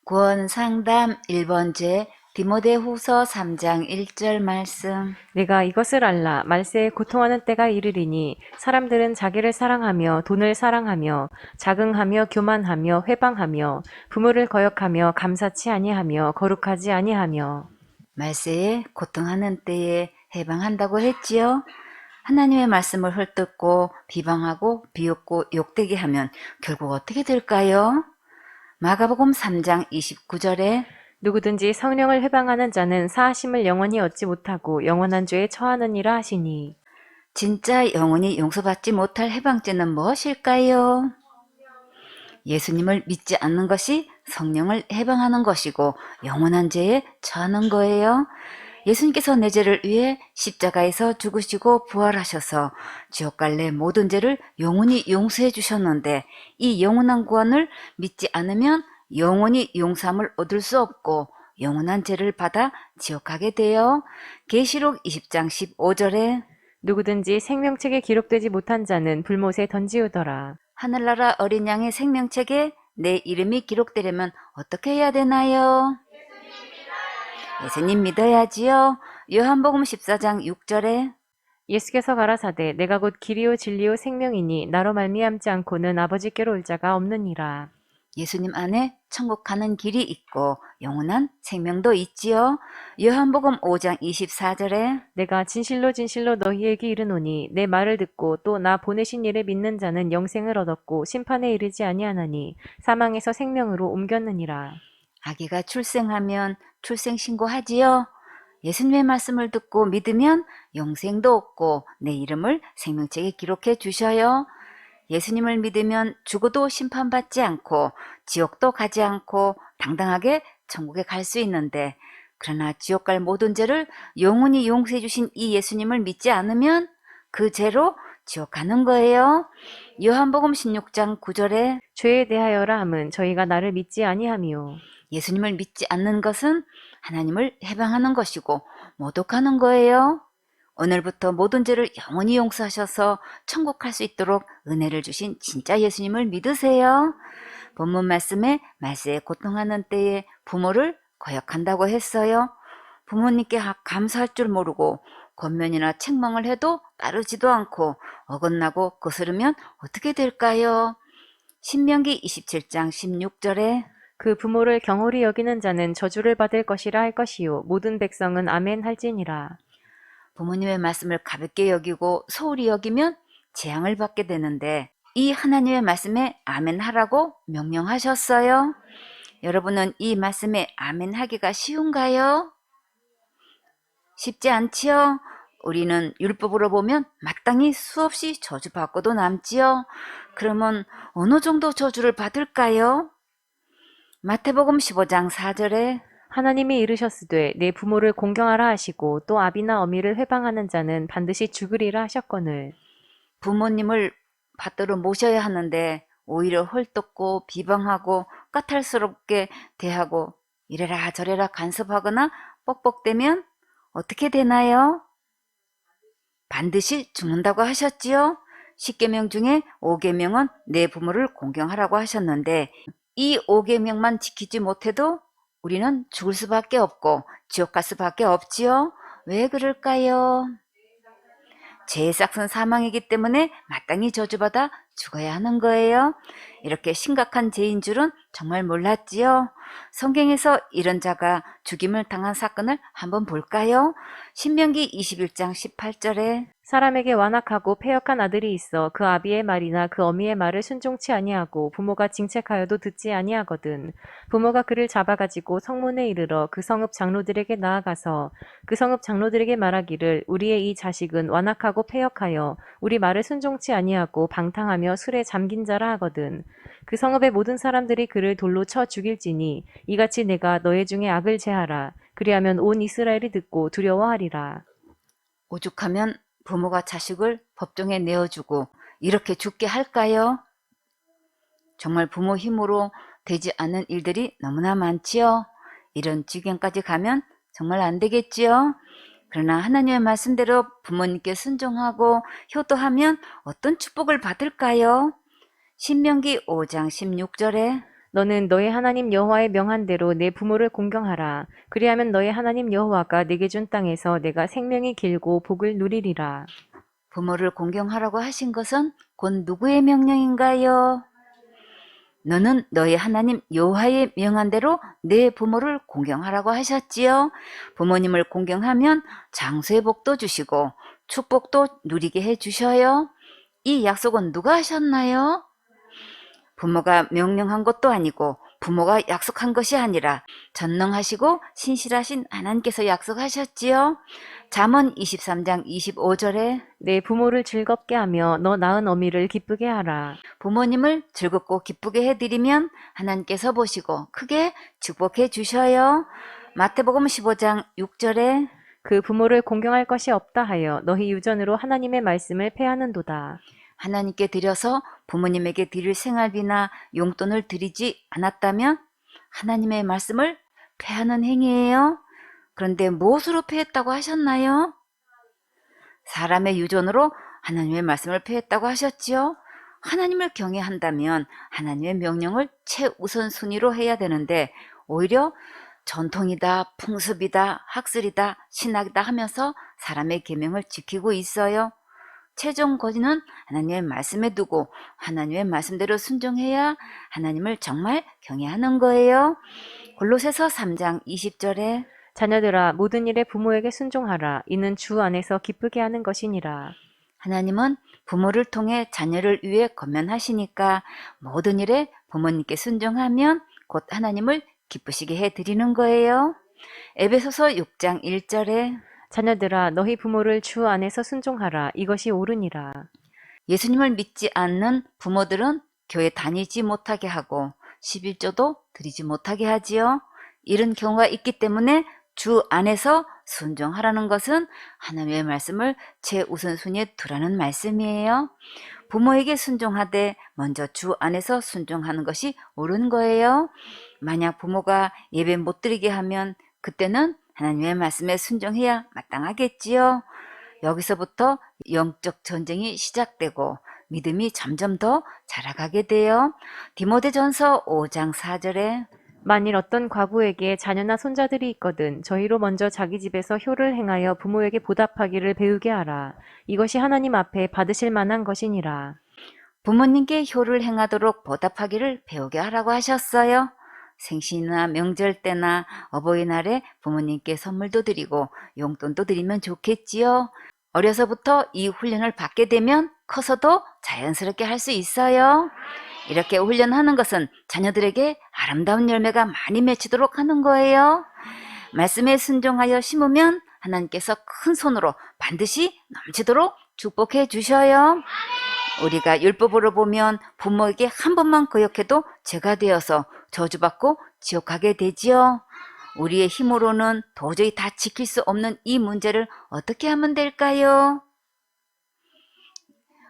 구원 상담 1번째 디모데후서 3장 1절 말씀. 내가 이것을 알라. 말세에 고통하는 때가 이르리니 사람들은 자기를 사랑하며 돈을 사랑하며 자긍하며 교만하며 회방하며 부모를 거역하며 감사치 아니하며 거룩하지 아니하며. 말세에 고통하는 때에 해방한다고 했지요. 하나님의 말씀을 헐뜯고 비방하고 비웃고 욕되게 하면 결국 어떻게 될까요? 마가복음 3장 29절에 누구든지 성령을 회방하는 자는 사하심을 영원히 얻지 못하고 영원한 죄에 처하느니라 하시니. 진짜 영원히 용서받지 못할 해방죄는 무엇일까요? 예수님을 믿지 않는 것이 성령을 해방하는 것이고 영원한 죄에 처하는 거예요. 예수님께서 내 죄를 위해 십자가에서 죽으시고 부활하셔서 지옥 갈래 모든 죄를 영원히 용서해 주셨는데 이 영원한 구원을 믿지 않으면 영원히 용서함을 얻을 수 없고 영원한 죄를 받아 지옥 가게 돼요. 계시록 20장 15절에 누구든지 생명책에 기록되지 못한 자는 불못에 던지우더라. 하늘나라 어린 양의 생명책에 내 이름이 기록되려면 어떻게 해야 되나요? 예수님 믿어야지요. 요한복음 14장 6절에 예수께서 가라사대 내가 곧 길이요 진리요 생명이니 나로 말미암지 않고는 아버지께로 올 자가 없느니라. 예수님 안에 천국 가는 길이 있고 영원한 생명도 있지요. 요한복음 5장 24절에 내가 진실로 진실로 너희에게 이르노니 내 말을 듣고 또 나 보내신 이를 믿는 자는 영생을 얻었고 심판에 이르지 아니하나니 사망에서 생명으로 옮겼느니라. 아기가 출생하면 출생신고하지요. 예수님의 말씀을 듣고 믿으면 영생도 얻고 내 이름을 생명책에 기록해 주셔요. 예수님을 믿으면 죽어도 심판받지 않고 지옥도 가지 않고 당당하게 천국에 갈 수 있는데 그러나 지옥 갈 모든 죄를 영원히 용서해 주신 이 예수님을 믿지 않으면 그 죄로 지옥 가는 거예요. 요한복음 16장 9절에 죄에 대하여라 함은 저희가 나를 믿지 아니하미요. 예수님을 믿지 않는 것은 하나님을 해방하는 것이고 모독하는 거예요. 오늘부터 모든 죄를 영원히 용서하셔서 천국 갈 수 있도록 은혜를 주신 진짜 예수님을 믿으세요. 본문 말씀에 말세에 고통하는 때에 부모를 거역한다고 했어요. 부모님께 감사할 줄 모르고 권면이나 책망을 해도 따르지도 않고 어긋나고 거스르면 어떻게 될까요? 신명기 27장 16절에 그 부모를 경홀히 여기는 자는 저주를 받을 것이라 할 것이요 모든 백성은 아멘 할지니라. 부모님의 말씀을 가볍게 여기고 소홀히 여기면 재앙을 받게 되는데 이 하나님의 말씀에 아멘 하라고 명령하셨어요. 여러분은 이 말씀에 아멘 하기가 쉬운가요? 쉽지 않지요? 우리는 율법으로 보면 마땅히 수없이 저주받고도 남지요. 그러면 어느 정도 저주를 받을까요? 마태복음 15장 4절에 하나님이 이르셨으되 내 부모를 공경하라 하시고 또 아비나 어미를 회방하는 자는 반드시 죽으리라 하셨거늘. 부모님을 받들어 모셔야 하는데 오히려 헐뜯고 비방하고 까탈스럽게 대하고 이래라 저래라 간섭하거나 뻑뻑대면 어떻게 되나요? 반드시 죽는다고 하셨지요? 10계명 중에 5계명은 내 부모를 공경하라고 하셨는데 이 5계명만 지키지 못해도 우리는 죽을 수밖에 없고 지옥 갈 수밖에 없지요? 왜 그럴까요? 죄의 싹은 사망이기 때문에 마땅히 저주받아 죽어야 하는 거예요. 이렇게 심각한 죄인 줄은 정말 몰랐지요. 성경에서 이런 자가 죽임을 당한 사건을 한번 볼까요? 신명기 21장 18절에 사람에게 완악하고 패역한 아들이 있어 그 아비의 말이나 그 어미의 말을 순종치 아니하고 부모가 징책하여도 듣지 아니하거든. 부모가 그를 잡아가지고 성문에 이르러 그 성읍 장로들에게 나아가서 그 성읍 장로들에게 말하기를 우리의 이 자식은 완악하고 패역하여 우리 말을 순종치 아니하고 방탕하며 술에 잠긴 자라 하거든. 그 성읍의 모든 사람들이 그를 돌로 쳐 죽일지니 이같이 내가 너희 중에 악을 제하라. 그리하면 온 이스라엘이 듣고 두려워하리라. 오죽하면 부모가 자식을 법정에 내어주고 이렇게 죽게 할까요? 정말 부모 힘으로 되지 않는 일들이 너무나 많지요. 이런 지경까지 가면 정말 안 되겠지요. 그러나 하나님의 말씀대로 부모님께 순종하고 효도하면 어떤 축복을 받을까요? 신명기 5장 16절에 너는 너의 하나님 여호와의 명한 대로 내 부모를 공경하라. 그리하면 너의 하나님 여호와가 내게 준 땅에서 내가 생명이 길고 복을 누리리라. 부모를 공경하라고 하신 것은 곧 누구의 명령인가요? 너는 너의 하나님 여호와의 명한 대로 내 부모를 공경하라고 하셨지요. 부모님을 공경하면 장수의 복도 주시고 축복도 누리게 해주셔요. 이 약속은 누가 하셨나요? 부모가 명령한 것도 아니고 부모가 약속한 것이 아니라 전능하시고 신실하신 하나님께서 약속하셨지요. 잠언 23장 25절에 내 부모를 즐겁게 하며 너 낳은 어미를 기쁘게 하라. 부모님을 즐겁고 기쁘게 해드리면 하나님께서 보시고 크게 축복해 주셔요. 마태복음 15장 6절에 그 부모를 공경할 것이 없다 하여 너희 유전으로 하나님의 말씀을 패하는도다. 하나님께 드려서 부모님에게 드릴 생활비나 용돈을 드리지 않았다면 하나님의 말씀을 패하는 행위예요. 그런데 무엇으로 패했다고 하셨나요? 사람의 유전으로 하나님의 말씀을 패했다고 하셨지요. 하나님을 경외한다면 하나님의 명령을 최우선순위로 해야 되는데 오히려 전통이다, 풍습이다, 학술이다, 신학이다 하면서 사람의 계명을 지키고 있어요. 최종 권위는 하나님의 말씀에 두고 하나님의 말씀대로 순종해야 하나님을 정말 경외하는 거예요. 골로새서 3장 20절에 자녀들아 모든 일에 부모에게 순종하라. 이는 주 안에서 기쁘게 하는 것이니라. 하나님은 부모를 통해 자녀를 위해 권면하시니까 모든 일에 부모님께 순종하면 곧 하나님을 기쁘시게 해드리는 거예요. 에베소서 6장 1절에 자녀들아 너희 부모를 주 안에서 순종하라. 이것이 옳으니라. 예수님을 믿지 않는 부모들은 교회 다니지 못하게 하고 11조도 드리지 못하게 하지요. 이런 경우가 있기 때문에 주 안에서 순종하라는 것은 하나님의 말씀을 최우선순위에 두라는 말씀이에요. 부모에게 순종하되 먼저 주 안에서 순종하는 것이 옳은 거예요. 만약 부모가 예배 못 드리게 하면 그때는 하나님의 말씀에 순종해야 마땅하겠지요. 여기서부터 영적 전쟁이 시작되고 믿음이 점점 더 자라가게 돼요. 디모데전서 5장 4절에 만일 어떤 과부에게 자녀나 손자들이 있거든 저희로 먼저 자기 집에서 효를 행하여 부모에게 보답하기를 배우게 하라. 이것이 하나님 앞에 받으실 만한 것이니라. 부모님께 효를 행하도록 보답하기를 배우게 하라고 하셨어요. 생신이나 명절 때나 어버이날에 부모님께 선물도 드리고 용돈도 드리면 좋겠지요. 어려서부터 이 훈련을 받게 되면 커서도 자연스럽게 할 수 있어요. 이렇게 훈련하는 것은 자녀들에게 아름다운 열매가 많이 맺히도록 하는 거예요. 말씀에 순종하여 심으면 하나님께서 큰 손으로 반드시 넘치도록 축복해 주셔요. 우리가 율법으로 보면 부모에게 한 번만 거역해도 죄가 되어서 저주받고 지옥 가게 되지요. 우리의 힘으로는 도저히 다 지킬 수 없는 이 문제를 어떻게 하면 될까요?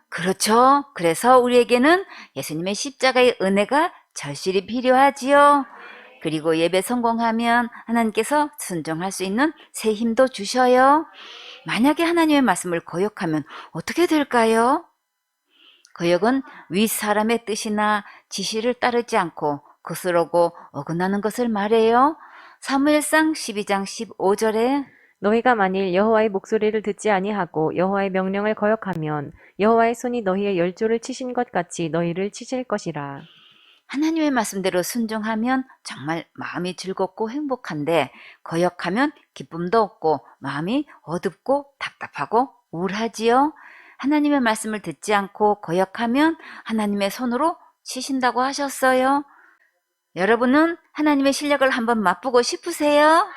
그렇죠. 그래서 우리에게는 예수님의 십자가의 은혜가 절실히 필요하지요. 그리고 예배 성공하면 하나님께서 순종할 수 있는 새 힘도 주셔요. 만약에 하나님의 말씀을 거역하면 어떻게 될까요? 거역은 윗사람의 뜻이나 지시를 따르지 않고 거스르고 어긋나는 것을 말해요. 사무엘상 12장 15절에 너희가 만일 여호와의 목소리를 듣지 아니하고 여호와의 명령을 거역하면 여호와의 손이 너희의 열조를 치신 것 같이 너희를 치실 것이라. 하나님의 말씀대로 순종하면 정말 마음이 즐겁고 행복한데 거역하면 기쁨도 없고 마음이 어둡고 답답하고 우울하지요. 하나님의 말씀을 듣지 않고 거역하면 하나님의 손으로 치신다고 하셨어요. 여러분은 하나님의 실력을 한번 맛보고 싶으세요?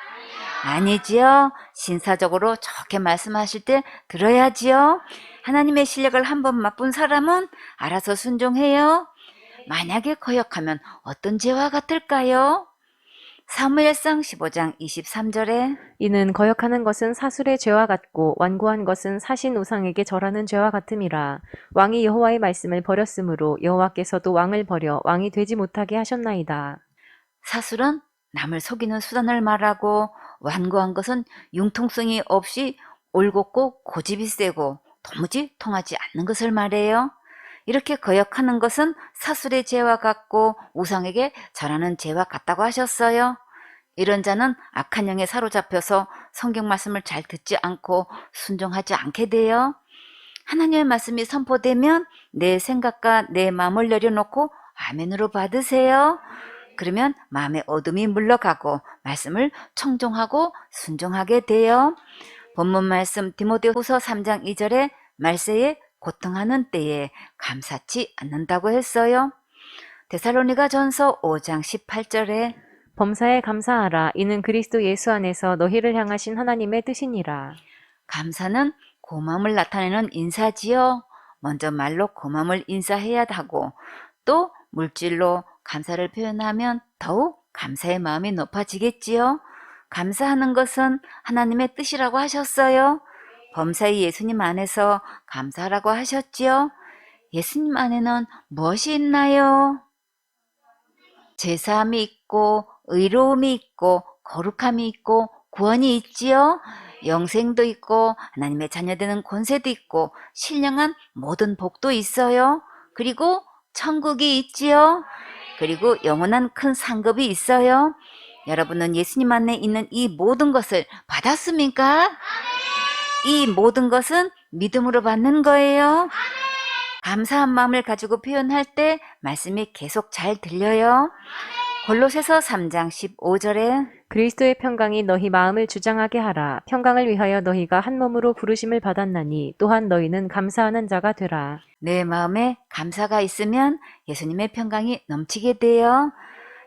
아니지요. 신사적으로 좋게 말씀하실 때 들어야지요. 하나님의 실력을 한번 맛본 사람은 알아서 순종해요. 만약에 거역하면 어떤 죄와 같을까요? 사무엘상 15장 23절에 이는 거역하는 것은 사술의 죄와 같고 완고한 것은 사신 우상에게 절하는 죄와 같음이라. 왕이 여호와의 말씀을 버렸으므로 여호와께서도 왕을 버려 왕이 되지 못하게 하셨나이다. 사술은 남을 속이는 수단을 말하고 완고한 것은 융통성이 없이 올곧고 고집이 세고 도무지 통하지 않는 것을 말해요. 이렇게 거역하는 것은 사술의 죄와 같고 우상에게 절하는 죄와 같다고 하셨어요. 이런 자는 악한 영에 사로잡혀서 성경 말씀을 잘 듣지 않고 순종하지 않게 돼요. 하나님의 말씀이 선포되면 내 생각과 내 마음을 내려놓고 아멘으로 받으세요. 그러면 마음의 어둠이 물러가고 말씀을 청종하고 순종하게 돼요. 본문 말씀 디모데후서 3장 2절에 말세에 고통하는 때에 감사치 않는다고 했어요. 데살로니가 전서 5장 18절에 범사에 감사하라. 이는 그리스도 예수 안에서 너희를 향하신 하나님의 뜻이니라. 감사는 고마움을 나타내는 인사지요. 먼저 말로 고마움을 인사해야 하고 또 물질로 감사를 표현하면 더욱 감사의 마음이 높아지겠지요. 감사하는 것은 하나님의 뜻이라고 하셨어요. 범사의 예수님 안에서 감사하라고 하셨지요. 예수님 안에는 무엇이 있나요? 제사함이 있고 의로움이 있고 거룩함이 있고 구원이 있지요. 영생도 있고 하나님의 자녀되는 권세도 있고 신령한 모든 복도 있어요. 그리고 천국이 있지요. 그리고 영원한 큰 상급이 있어요. 여러분은 예수님 안에 있는 이 모든 것을 받았습니까? 이 모든 것은 믿음으로 받는 거예요. 감사한 마음을 가지고 표현할 때 말씀이 계속 잘 들려요. 골로새서 3장 15절에 그리스도의 평강이 너희 마음을 주장하게 하라. 평강을 위하여 너희가 한 몸으로 부르심을 받았나니 또한 너희는 감사하는 자가 되라. 내 마음에 감사가 있으면 예수님의 평강이 넘치게 돼요.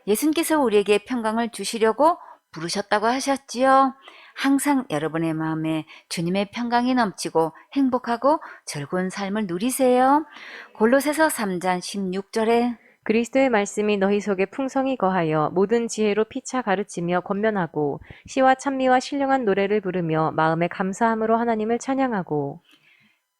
예수님께서 우리에게 평강을 주시려고 부르셨다고 하셨지요. 항상 여러분의 마음에 주님의 평강이 넘치고 행복하고 즐거운 삶을 누리세요. 골로새서 3장 16절에 그리스도의 말씀이 너희 속에 풍성히 거하여 모든 지혜로 피차 가르치며 권면하고 시와 찬미와 신령한 노래를 부르며 마음에 감사함으로 하나님을 찬양하고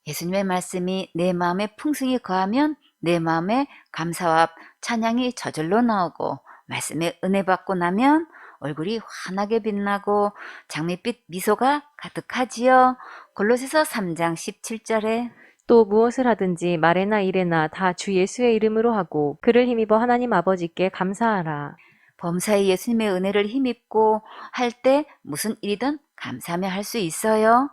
예수님의 말씀이 내 마음에 풍성히 거하면 내 마음에 감사와 찬양이 저절로 나오고 말씀에 은혜 받고 나면 얼굴이 환하게 빛나고 장밋빛 미소가 가득하지요. 골로새서 3장 17절에 또 무엇을 하든지 말에나 일에나 다 주 예수의 이름으로 하고 그를 힘입어 하나님 아버지께 감사하라. 범사에 예수님의 은혜를 힘입고 할 때 무슨 일이든 감사하며 할 수 있어요.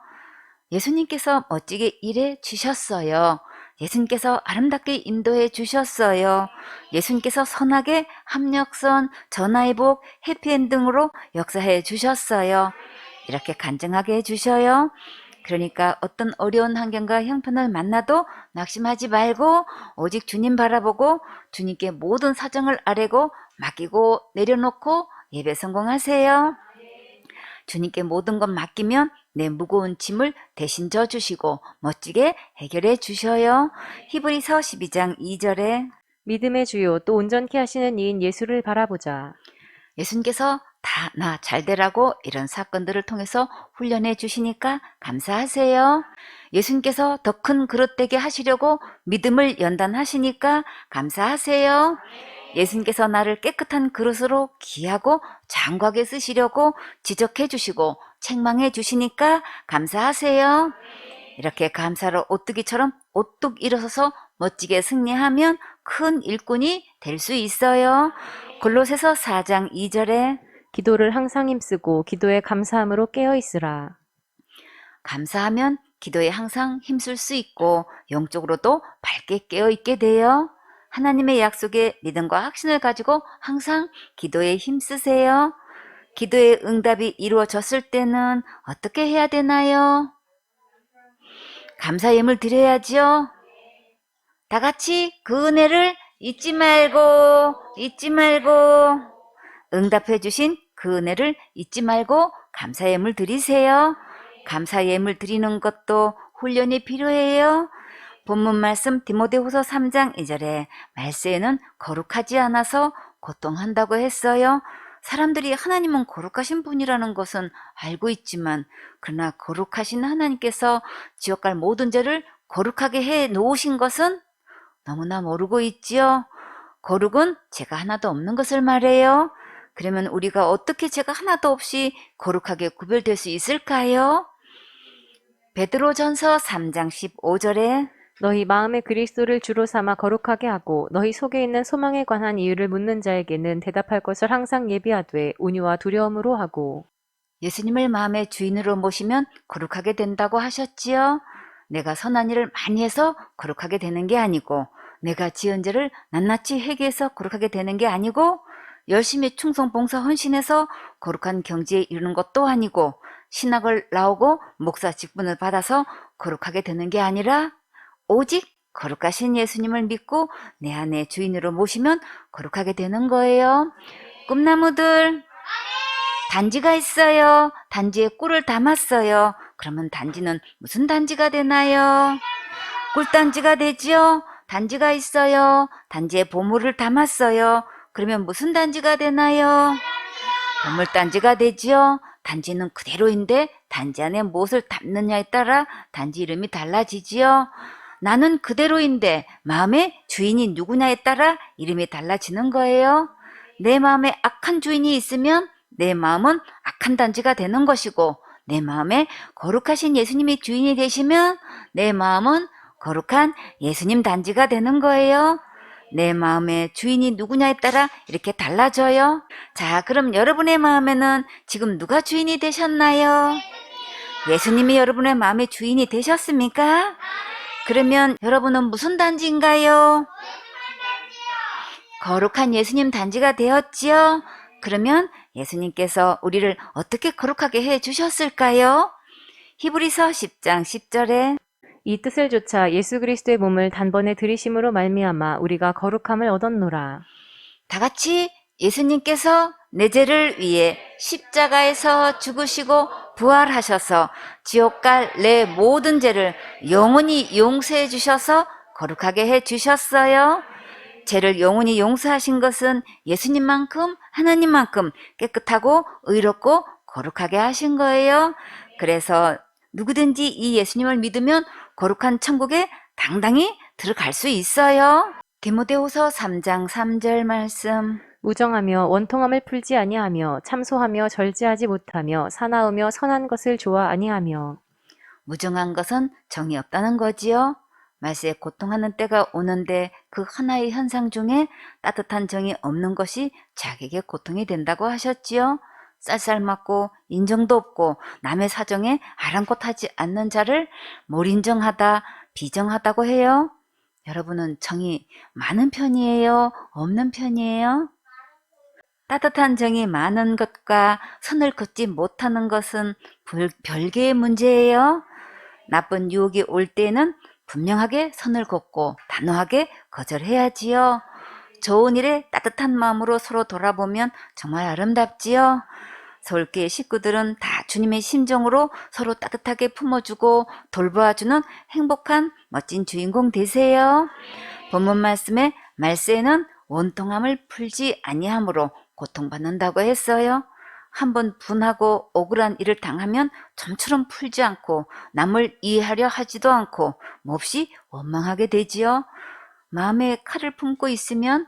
예수님께서 멋지게 일해 주셨어요. 예수님께서 아름답게 인도해 주셨어요. 예수님께서 선하게 합력선, 전화위복, 해피엔딩으로 역사해 주셨어요. 이렇게 간증하게 해주셔요. 그러니까 어떤 어려운 환경과 형편을 만나도 낙심하지 말고 오직 주님 바라보고 주님께 모든 사정을 아뢰고 맡기고 내려놓고 예배 성공하세요. 주님께 모든 것 맡기면 내 무거운 짐을 대신 져주시고 멋지게 해결해 주셔요. 히브리서 12장 2절에 믿음의 주요 또 온전케 하시는 이인 예수를 바라보자. 예수님께서 다 나 잘되라고 이런 사건들을 통해서 훈련해 주시니까 감사하세요. 예수님께서 더 큰 그릇 되게 하시려고 믿음을 연단하시니까 감사하세요. 예수님께서 나를 깨끗한 그릇으로 귀하고 장과하게 쓰시려고 지적해 주시고 책망해 주시니까 감사하세요. 이렇게 감사로 오뚜기처럼 오뚝 일어서서 멋지게 승리하면 큰 일꾼이 될 수 있어요. 골로새서 4장 2절에 기도를 항상 힘쓰고 기도에 감사함으로 깨어 있으라. 감사하면 기도에 항상 힘쓸 수 있고 영적으로도 밝게 깨어 있게 돼요. 하나님의 약속에 믿음과 확신을 가지고 항상 기도에 힘쓰세요. 기도의 응답이 이루어졌을 때는 어떻게 해야 되나요? 감사 예물 드려야지요. 다 같이 그 은혜를 잊지 말고 응답해 주신 그 은혜를 잊지 말고 감사 예물 드리세요. 감사 예물 드리는 것도 훈련이 필요해요. 본문 말씀 디모데후서 3장 2절에 말세에는 거룩하지 않아서 고통한다고 했어요. 사람들이 하나님은 거룩하신 분이라는 것은 알고 있지만 그러나 거룩하신 하나님께서 지옥 갈 모든 죄를 거룩하게 해 놓으신 것은 너무나 모르고 있지요. 거룩은 죄가 하나도 없는 것을 말해요. 그러면 우리가 어떻게 죄가 하나도 없이 거룩하게 구별될 수 있을까요? 베드로전서 3장 15절에 너희 마음에 그리스도를 주로 삼아 거룩하게 하고 너희 속에 있는 소망에 관한 이유를 묻는 자에게는 대답할 것을 항상 예비하되 온유와 두려움으로 하고. 예수님을 마음의 주인으로 모시면 거룩하게 된다고 하셨지요. 내가 선한 일을 많이 해서 거룩하게 되는 게 아니고, 내가 지은 죄를 낱낱이 회개해서 거룩하게 되는 게 아니고, 열심히 충성 봉사 헌신해서 거룩한 경지에 이르는 것도 아니고, 신학을 나오고 목사 직분을 받아서 거룩하게 되는 게 아니라, 오직 거룩하신 예수님을 믿고 내 안에 주인으로 모시면 거룩하게 되는 거예요. 꿈나무들, 단지가 있어요. 단지에 꿀을 담았어요. 그러면 단지는 무슨 단지가 되나요? 꿀단지가 되지요. 단지가 있어요. 단지에 보물을 담았어요. 그러면 무슨 단지가 되나요? 보물단지가 되지요. 단지는 그대로인데 단지 안에 무엇을 담느냐에 따라 단지 이름이 달라지지요. 나는 그대로인데 마음의 주인이 누구냐에 따라 이름이 달라지는 거예요. 내 마음에 악한 주인이 있으면 내 마음은 악한 단지가 되는 것이고, 내 마음에 거룩하신 예수님이 주인이 되시면 내 마음은 거룩한 예수님 단지가 되는 거예요. 내 마음의 주인이 누구냐에 따라 이렇게 달라져요. 자, 그럼 여러분의 마음에는 지금 누가 주인이 되셨나요? 예수님이 여러분의 마음의 주인이 되셨습니까? 그러면 여러분은 무슨 단지인가요? 거룩한 예수님 단지가 되었지요? 그러면 예수님께서 우리를 어떻게 거룩하게 해 주셨을까요? 히브리서 10장 10절에 이 뜻을 조차 예수 그리스도의 몸을 단번에 들이심으로 말미암아 우리가 거룩함을 얻었노라. 다 같이 예수님께서 내 죄를 위해 십자가에서 죽으시고 부활하셔서 지옥 갈 내 모든 죄를 영원히 용서해 주셔서 거룩하게 해 주셨어요. 죄를 영원히 용서하신 것은 예수님만큼 하나님만큼 깨끗하고 의롭고 거룩하게 하신 거예요. 그래서 누구든지 이 예수님을 믿으면 거룩한 천국에 당당히 들어갈 수 있어요. 디모데후서 3장 3절 말씀. 무정하며 원통함을 풀지 아니하며 참소하며 절제하지 못하며 사나우며 선한 것을 좋아 아니하며. 무정한 것은 정이 없다는 거지요. 말세에 고통하는 때가 오는데 그 하나의 현상 중에 따뜻한 정이 없는 것이 자기에게 고통이 된다고 하셨지요. 쌀쌀맞고 인정도 없고 남의 사정에 아랑곳하지 않는 자를 몰인정하다, 비정하다고 해요. 여러분은 정이 많은 편이에요? 없는 편이에요? 따뜻한 정이 많은 것과 선을 긋지 못하는 것은 별개의 문제예요. 나쁜 유혹이 올 때는 분명하게 선을 긋고 단호하게 거절해야지요. 좋은 일에 따뜻한 마음으로 서로 돌아보면 정말 아름답지요. 서울교회 식구들은 다 주님의 심정으로 서로 따뜻하게 품어주고 돌보아주는 행복한 멋진 주인공 되세요. 본문 말씀에 말세는 원통함을 풀지 아니함으로 고통받는다고 했어요. 한번 분하고 억울한 일을 당하면 좀처럼 풀지 않고 남을 이해하려 하지도 않고 몹시 원망하게 되지요. 마음에 칼을 품고 있으면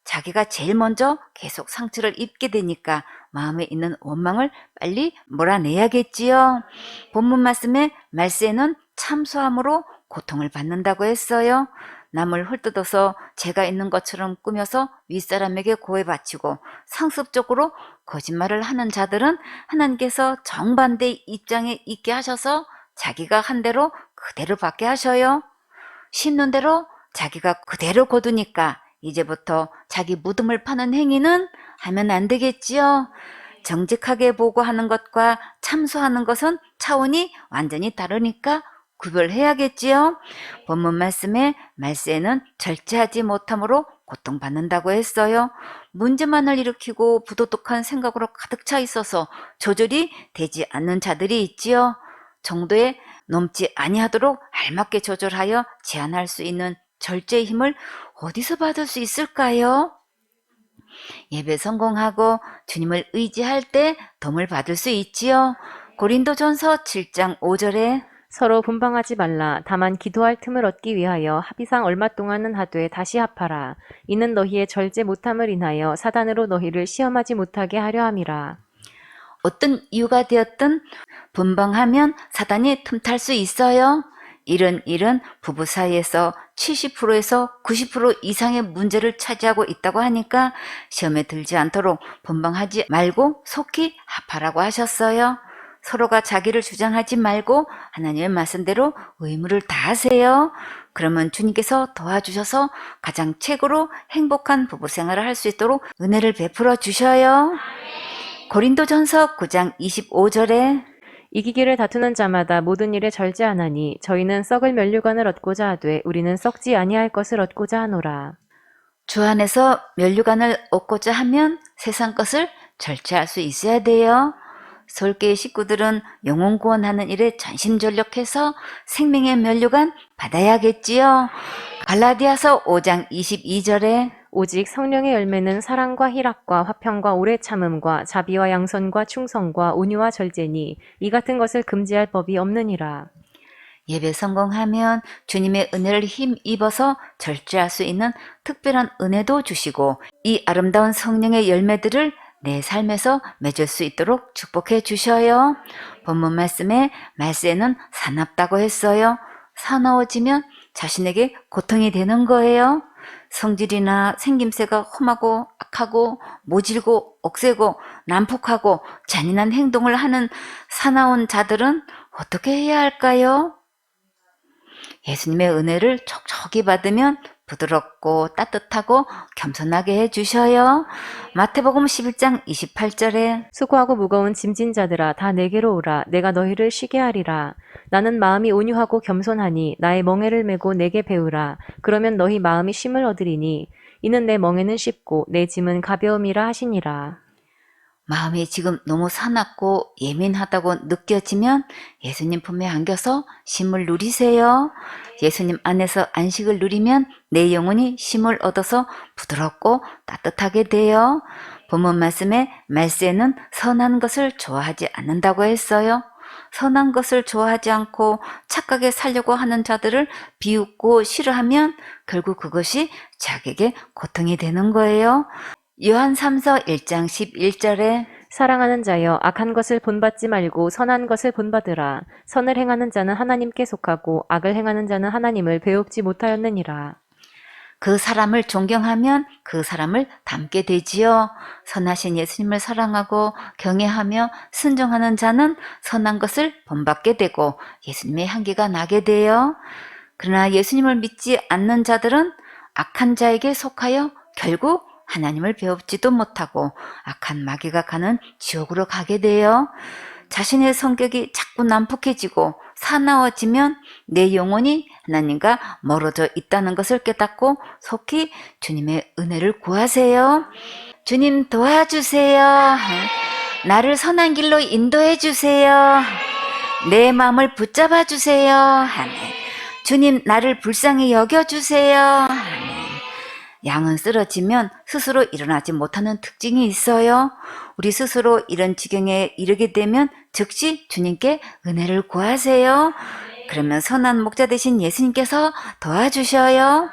자기가 제일 먼저 계속 상처를 입게 되니까 마음에 있는 원망을 빨리 몰아내야겠지요. 본문 말씀에 말세는 참소함으로 고통을 받는다고 했어요. 남을 헐뜯어서 죄가 있는 것처럼 꾸며서 윗사람에게 고해 바치고 상습적으로 거짓말을 하는 자들은 하나님께서 정반대의 입장에 있게 하셔서 자기가 한 대로 그대로 받게 하셔요. 심는 대로 자기가 그대로 거두니까 이제부터 자기 무덤을 파는 행위는 하면 안 되겠지요. 정직하게 보고하는 것과 참소하는 것은 차원이 완전히 다르니까 구별해야겠지요. 본문 말씀에 말세는 절제하지 못함으로 고통받는다고 했어요. 문제만을 일으키고 부도덕한 생각으로 가득 차 있어서 조절이 되지 않는 자들이 있지요. 정도에 넘지 아니하도록 알맞게 조절하여 제한할 수 있는 절제의 힘을 어디서 받을 수 있을까요? 예배 성공하고 주님을 의지할 때 도움을 받을 수 있지요. 고린도전서 7장 5절에 서로 분방하지 말라. 다만 기도할 틈을 얻기 위하여 합의상 얼마 동안은 하되 다시 합하라. 이는 너희의 절제 못함을 인하여 사단으로 너희를 시험하지 못하게 하려 함이라. 어떤 이유가 되었든 분방하면 사단이 틈탈 수 있어요. 이런 일은 부부 사이에서 70%에서 90% 이상의 문제를 차지하고 있다고 하니까 시험에 들지 않도록 분방하지 말고 속히 합하라고 하셨어요. 서로가 자기를 주장하지 말고 하나님의 말씀대로 의무를 다하세요. 그러면 주님께서 도와주셔서 가장 최고로 행복한 부부 생활을 할 수 있도록 은혜를 베풀어 주셔요. 고린도전서 9장 25절에 이기기를 다투는 자마다 모든 일에 절제하나니 저희는 썩을 면류관을 얻고자 하되 우리는 썩지 아니할 것을 얻고자 하노라. 주 안에서 면류관을 얻고자 하면 세상 것을 절제할 수 있어야 돼요. 서울교회 식구들은 영혼 구원하는 일에 전심전력해서 생명의 면류관 받아야겠지요. 갈라디아서 5장 22절에 오직 성령의 열매는 사랑과 희락과 화평과 오래 참음과 자비와 양선과 충성과 온유와 절제니 이 같은 것을 금지할 법이 없느니라. 예배 성공하면 주님의 은혜를 힘입어서 절제할 수 있는 특별한 은혜도 주시고 이 아름다운 성령의 열매들을 내 삶에서 맺을 수 있도록 축복해 주셔요. 본문 말씀에 말세는 사납다고 했어요. 사나워지면 자신에게 고통이 되는 거예요. 성질이나 생김새가 험하고 악하고 모질고 억세고 난폭하고 잔인한 행동을 하는 사나운 자들은 어떻게 해야 할까요? 예수님의 은혜를 촉촉히 받으면 부드럽고 따뜻하고 겸손하게 해주셔요. 마태복음 11장 28절에 수고하고 무거운 짐진 자들아 다 내게로 오라. 내가 너희를 쉬게 하리라. 나는 마음이 온유하고 겸손하니 나의 멍에를 메고 내게 배우라. 그러면 너희 마음이 쉼을 얻으리니 이는 내 멍에는 쉽고 내 짐은 가벼움이라 하시니라. 마음이 지금 너무 사납고 예민하다고 느껴지면 예수님 품에 안겨서 쉼을 누리세요. 예수님 안에서 안식을 누리면 내 영혼이 쉼을 얻어서 부드럽고 따뜻하게 돼요. 본문 말씀에 말세는 선한 것을 좋아하지 않는다고 했어요. 선한 것을 좋아하지 않고 착하게 살려고 하는 자들을 비웃고 싫어하면 결국 그것이 자기에게 고통이 되는 거예요. 요한 3서 1장 11절에 사랑하는 자여 악한 것을 본받지 말고 선한 것을 본받으라. 선을 행하는 자는 하나님께 속하고 악을 행하는 자는 하나님을 배웁지 못하였느니라. 그 사람을 존경하면 그 사람을 닮게 되지요. 선하신 예수님을 사랑하고 경외하며 순종하는 자는 선한 것을 본받게 되고 예수님의 향기가 나게 돼요. 그러나 예수님을 믿지 않는 자들은 악한 자에게 속하여 결국 하나님을 배웁지도 못하고 악한 마귀가 가는 지옥으로 가게 돼요. 자신의 성격이 자꾸 난폭해지고 사나워지면 내 영혼이 하나님과 멀어져 있다는 것을 깨닫고 속히 주님의 은혜를 구하세요. 주님 도와주세요. 나를 선한 길로 인도해 주세요. 내 마음을 붙잡아 주세요. 주님 나를 불쌍히 여겨 주세요. 양은 쓰러지면 스스로 일어나지 못하는 특징이 있어요. 우리 스스로 이런 지경에 이르게 되면 즉시 주님께 은혜를 구하세요. 그러면 선한 목자 되신 예수님께서 도와주셔요.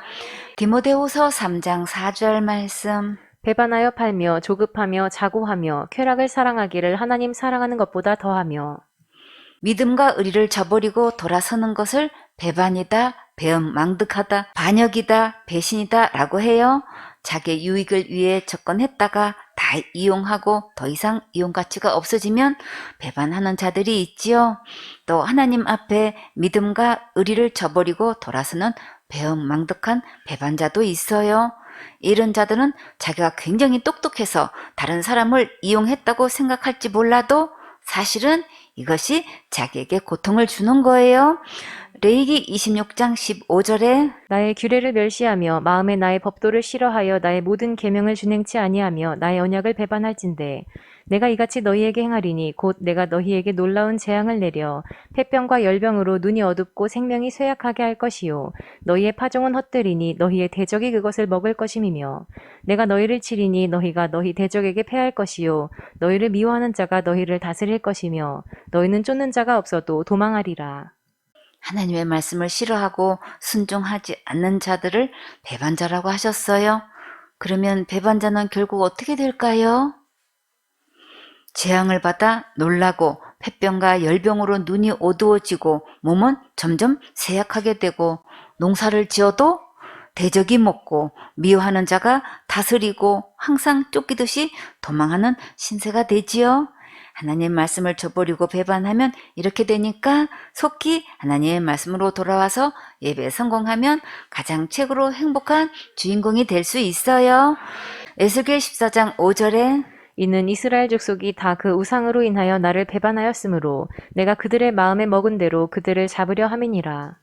디모데후서 3장 4절 말씀. 배반하여 팔며 조급하며 자고하며 쾌락을 사랑하기를 하나님 사랑하는 것보다 더하며 믿음과 의리를 저버리고 돌아서는 것을 배반이다, 배은망덕하다, 반역이다, 배신이다 라고 해요. 자기의 유익을 위해 접근했다가 다 이용하고 더 이상 이용 가치가 없어지면 배반하는 자들이 있지요. 또 하나님 앞에 믿음과 의리를 저버리고 돌아서는 배은망덕한 배반자도 있어요. 이런 자들은 자기가 굉장히 똑똑해서 다른 사람을 이용했다고 생각할지 몰라도 사실은 이것이 자기에게 고통을 주는 거예요. 레위기 26장 15절에 나의 규례를 멸시하며 마음에 나의 법도를 싫어하여 나의 모든 계명을 준행치 아니하며 나의 언약을 배반할진대 내가 이같이 너희에게 행하리니 곧 내가 너희에게 놀라운 재앙을 내려 폐병과 열병으로 눈이 어둡고 생명이 쇠약하게 할 것이요 너희의 파종은 헛되리니 너희의 대적이 그것을 먹을 것임이며 내가 너희를 치리니 너희가 너희 대적에게 패할 것이요 너희를 미워하는 자가 너희를 다스릴 것이며 너희는 쫓는 자가 없어도 도망하리라. 하나님의 말씀을 싫어하고 순종하지 않는 자들을 배반자라고 하셨어요. 그러면 배반자는 결국 어떻게 될까요? 재앙을 받아 놀라고 폐병과 열병으로 눈이 어두워지고 몸은 점점 쇠약하게 되고 농사를 지어도 대적이 먹고 미워하는 자가 다스리고 항상 쫓기듯이 도망하는 신세가 되지요. 하나님 말씀을 저버리고 배반하면 이렇게 되니까 속히 하나님의 말씀으로 돌아와서 예배에 성공하면 가장 최고로 행복한 주인공이 될 수 있어요. 에스겔 14장 5절에 이는 이스라엘 족속이 다 그 우상으로 인하여 나를 배반하였으므로 내가 그들의 마음에 먹은 대로 그들을 잡으려 함이니라.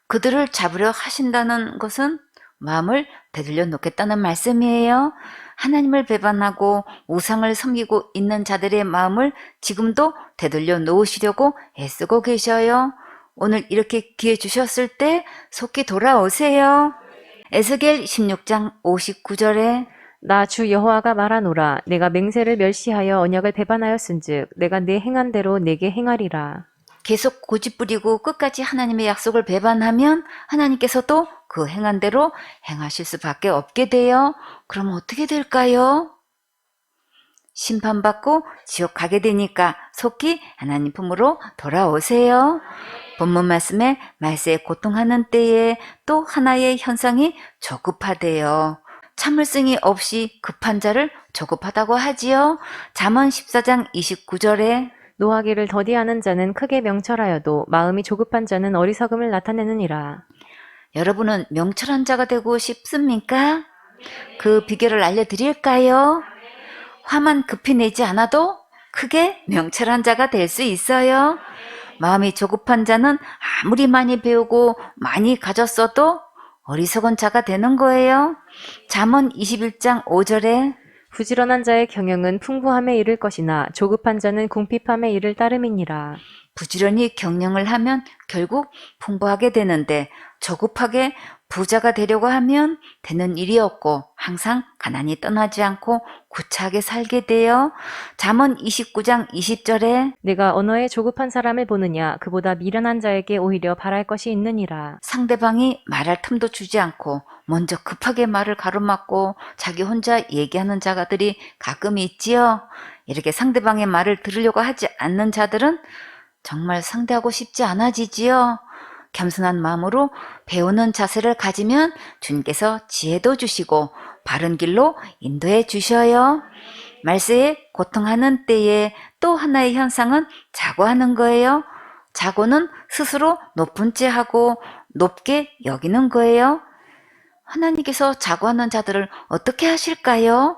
그들을 잡으려 하신다는 것은 마음을 되돌려 놓겠다는 말씀이에요. 하나님을 배반하고 우상을 섬기고 있는 자들의 마음을 지금도 되돌려 놓으시려고 애쓰고 계셔요. 오늘 이렇게 기회 주셨을 때 속히 돌아오세요. 에스겔 16장 59절에 나 주 여호와가 말하노라. 내가 맹세를 멸시하여 언약을 배반하였은즉 내가 내 행한 대로 내게 행하리라. 계속 고집부리고 끝까지 하나님의 약속을 배반하면 하나님께서도 그 행한 대로 행하실 수밖에 없게 돼요. 그럼 어떻게 될까요? 심판받고 지옥 가게 되니까 속히 하나님 품으로 돌아오세요. 본문 말씀에 말세에 고통하는 때에 또 하나의 현상이 조급하대요. 참을성이 없이 급한 자를 조급하다고 하지요. 잠언 14장 29절에 노하기를 더디하는 자는 크게 명철하여도 마음이 조급한 자는 어리석음을 나타내느니라. 여러분은 명철한 자가 되고 싶습니까? 그 비결을 알려드릴까요? 화만 급히 내지 않아도 크게 명철한 자가 될 수 있어요. 마음이 조급한 자는 아무리 많이 배우고 많이 가졌어도 어리석은 자가 되는 거예요. 잠언 21장 5절에 부지런한 자의 경영은 풍부함에 이를 것이나 조급한 자는 궁핍함에 이를 따름이니라. 부지런히 경영을 하면 결국 풍부하게 되는데 조급하게 부자가 되려고 하면 되는 일이 없고 항상 가난이 떠나지 않고 구차하게 살게 돼요. 잠언 29장 20절에 내가 언어에 조급한 사람을 보느냐 그보다 미련한 자에게 오히려 바랄 것이 있느니라. 상대방이 말할 틈도 주지 않고 먼저 급하게 말을 가로막고 자기 혼자 얘기하는 자들이 가끔 있지요. 이렇게 상대방의 말을 들으려고 하지 않는 자들은 정말 상대하고 싶지 않아지지요. 겸손한 마음으로 배우는 자세를 가지면 주님께서 지혜도 주시고 바른 길로 인도해 주셔요. 말세에 고통하는 때에 또 하나의 현상은 자고하는 거예요. 자고는 스스로 높은 채 하고 높게 여기는 거예요. 하나님께서 자고하는 자들을 어떻게 하실까요?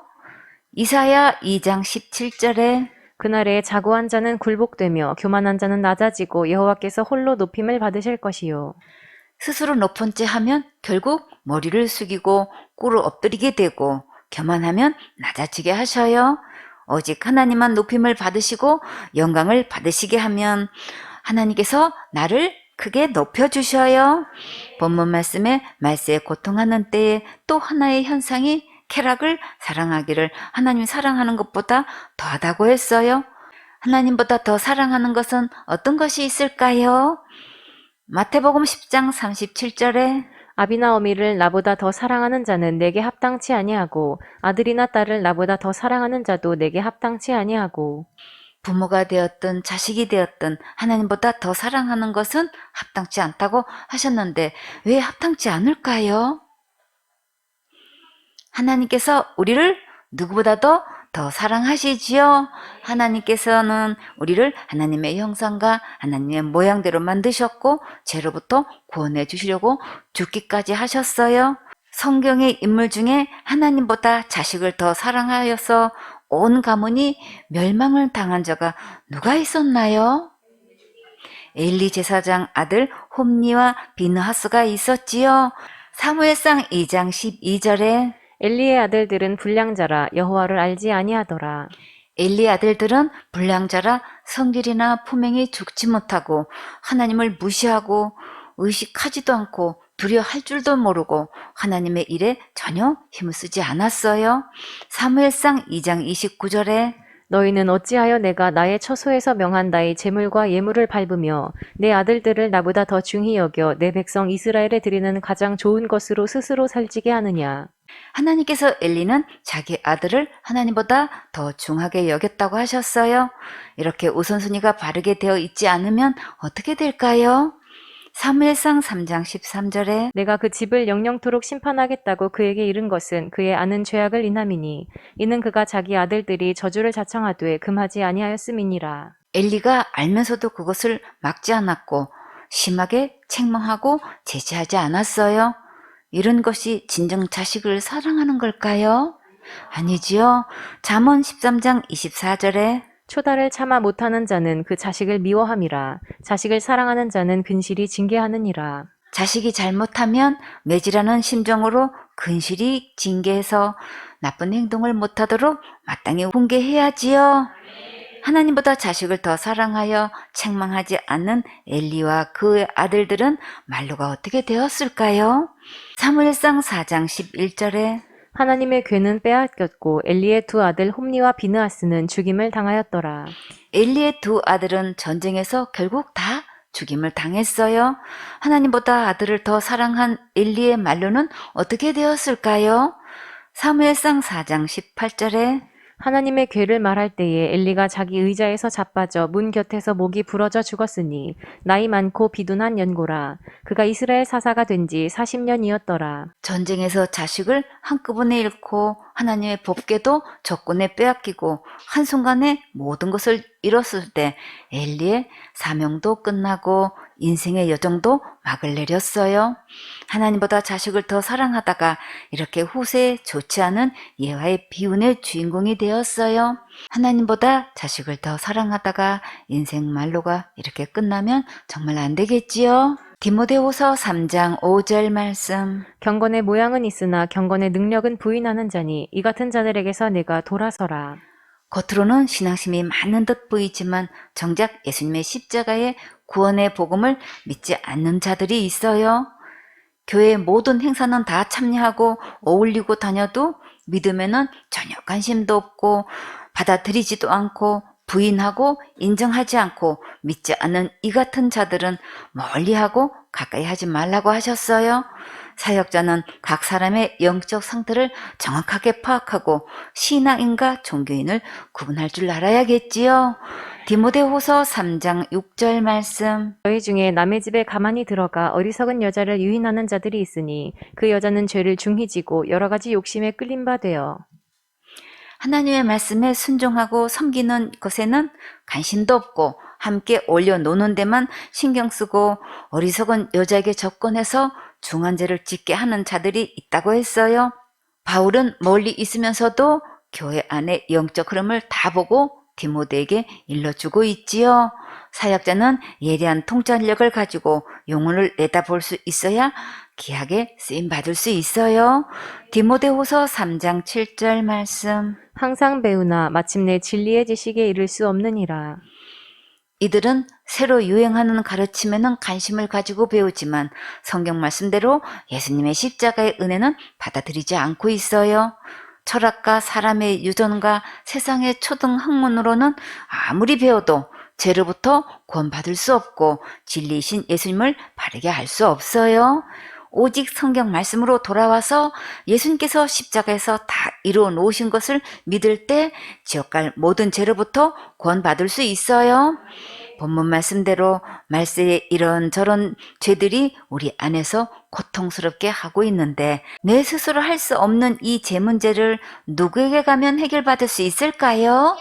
이사야 2장 17절에 그날에 자고한 자는 굴복되며 교만한 자는 낮아지고 여호와께서 홀로 높임을 받으실 것이요. 스스로 높은 채 하면 결국 머리를 숙이고 꿇어 엎드리게 되고 교만하면 낮아지게 하셔요. 오직 하나님만 높임을 받으시고 영광을 받으시게 하면 하나님께서 나를 크게 높여주셔요. 본문 말씀에 말세에 고통하는 때에 또 하나의 현상이 쾌락을 사랑하기를 하나님 사랑하는 것보다 더하다고 했어요. 하나님보다 더 사랑하는 것은 어떤 것이 있을까요? 마태복음 10장 37절에 아비나 어미를 나보다 더 사랑하는 자는 내게 합당치 아니하고 아들이나 딸을 나보다 더 사랑하는 자도 내게 합당치 아니하고. 부모가 되었든 자식이 되었든 하나님보다 더 사랑하는 것은 합당치 않다고 하셨는데 왜 합당치 않을까요? 하나님께서 우리를 누구보다도 더 사랑하시지요. 하나님께서는 우리를 하나님의 형상과 하나님의 모양대로 만드셨고 죄로부터 구원해 주시려고 죽기까지 하셨어요. 성경의 인물 중에 하나님보다 자식을 더 사랑하여서 온 가문이 멸망을 당한 자가 누가 있었나요? 엘리 제사장 아들 홈니와 비느하스가 있었지요. 사무엘상 2장 12절에 엘리의 아들들은 불량자라 여호와를 알지 아니하더라. 엘리 아들들은 불량자라 성질이나 품행이 좋지 못하고 하나님을 무시하고 의식하지도 않고 두려워할 줄도 모르고 하나님의 일에 전혀 힘을 쓰지 않았어요. 사무엘상 2장 29절에 너희는 어찌하여 내가 나의 처소에서 명한 나의 제물과 예물을 밟으며 내 아들들을 나보다 더 중히 여겨 내 백성 이스라엘에 드리는 가장 좋은 것으로 스스로 살찌게 하느냐. 하나님께서 엘리는 자기 아들을 하나님보다 더 중하게 여겼다고 하셨어요. 이렇게 우선순위가 바르게 되어 있지 않으면 어떻게 될까요? 사무엘상 3장 13절에 내가 그 집을 영영토록 심판하겠다고 그에게 이른 것은 그의 아는 죄악을 인함이니 이는 그가 자기 아들들이 저주를 자청하되 금하지 아니하였음이니라. 엘리가 알면서도 그것을 막지 않았고 심하게 책망하고 제지하지 않았어요. 이런 것이 진정 자식을 사랑하는 걸까요? 아니지요. 잠언 13장 24절에 초다를 참아 못하는 자는 그 자식을 미워함이라. 자식을 사랑하는 자는 근실이 징계하느니라. 자식이 잘못하면 매질하는 심정으로 근실히 징계해서 나쁜 행동을 못하도록 마땅히 훈계해야지요. 하나님보다 자식을 더 사랑하여 책망하지 않는 엘리와 그의 아들들은 말로가 어떻게 되었을까요? 사무엘상 4장 11절에 하나님의 괴는 빼앗겼고 엘리의 두 아들 홈니와 비느하스는 죽임을 당하였더라. 엘리의 두 아들은 전쟁에서 결국 다 죽임을 당했어요. 하나님보다 아들을 더 사랑한 엘리의 말로는 어떻게 되었을까요? 사무엘상 4장 18절에 하나님의 괴를 말할 때에 엘리가 자기 의자에서 자빠져 문 곁에서 목이 부러져 죽었으니 나이 많고 비둔한 연고라. 그가 이스라엘 사사가 된 지 40년이었더라. 전쟁에서 자식을 한꺼번에 잃고 하나님의 법궤도 적군에 빼앗기고 한순간에 모든 것을 잃었을 때 엘리의 사명도 끝나고 인생의 여정도 막을 내렸어요. 하나님보다 자식을 더 사랑하다가 이렇게 후세에 좋지 않은 예화의 비운의 주인공이 되었어요. 하나님보다 자식을 더 사랑하다가 인생 말로가 이렇게 끝나면 정말 안 되겠지요. 디모데후서 3장 5절 말씀. 경건의 모양은 있으나 경건의 능력은 부인하는 자니 이 같은 자들에게서 내가 돌아서라. 겉으로는 신앙심이 많은 듯 보이지만 정작 예수님의 십자가의 구원의 복음을 믿지 않는 자들이 있어요. 교회의 모든 행사는 다 참여하고 어울리고 다녀도 믿음에는 전혀 관심도 없고 받아들이지도 않고 부인하고 인정하지 않고 믿지 않는 이 같은 자들은 멀리하고 가까이 하지 말라고 하셨어요. 사역자는 각 사람의 영적 상태를 정확하게 파악하고 신앙인과 종교인을 구분할 줄 알아야겠지요. 디모데후서 3장 6절 말씀. 너희 중에 남의 집에 가만히 들어가 어리석은 여자를 유인하는 자들이 있으니 그 여자는 죄를 중히 지고 여러 가지 욕심에 끌린 바 되어 하나님의 말씀에 순종하고 섬기는 것에는 관심도 없고 함께 올려놓는 데만 신경 쓰고 어리석은 여자에게 접근해서 중한 죄를 짓게 하는 자들이 있다고 했어요. 바울은 멀리 있으면서도 교회 안의 영적 흐름을 다 보고 디모데에게 일러주고 있지요. 사역자는 예리한 통찰력을 가지고 영혼을 내다볼 수 있어야 귀하게 쓰임받을 수 있어요. 디모데후서 3장 7절 말씀. 항상 배우나 마침내 진리의 지식에 이를 수 없느니라. 이들은 새로 유행하는 가르침에는 관심을 가지고 배우지만 성경 말씀대로 예수님의 십자가의 은혜는 받아들이지 않고 있어요. 철학과 사람의 유전과 세상의 초등 학문으로는 아무리 배워도 죄로부터 구원받을 수 없고 진리이신 예수님을 바르게 알 수 없어요. 오직 성경 말씀으로 돌아와서 예수님께서 십자가에서 다 이루어 놓으신 것을 믿을 때 지옥 갈 모든 죄로부터 구원받을 수 있어요. 본문 말씀대로 말세에 이런저런 죄들이 우리 안에서 고통스럽게 하고 있는데 내 스스로 할 수 없는 이 죄 문제를 누구에게 가면 해결받을 수 있을까요?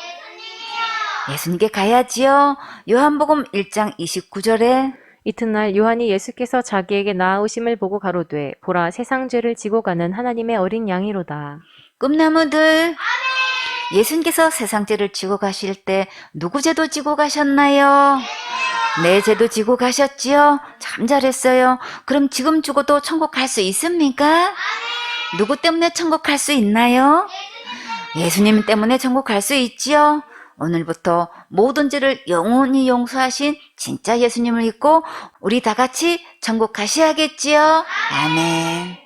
예수님께 가야지요. 요한복음 1장 29절에 이튿날 요한이 예수께서 자기에게 나아오심을 보고 가로되 보라 세상 죄를 지고 가는 하나님의 어린 양이로다. 꿈나무들 예수님께서 세상 죄를 지고 가실 때 누구 죄도 지고 가셨나요? 내 죄도 지고 가셨지요? 참 잘했어요. 그럼 지금 죽어도 천국 갈 수 있습니까? 누구 때문에 천국 갈 수 있나요? 예수님 때문에 천국 갈 수 있지요? 오늘부터 모든 죄를 영원히 용서하신 진짜 예수님을 믿고 우리 다 같이 천국 가셔야겠지요? 아멘.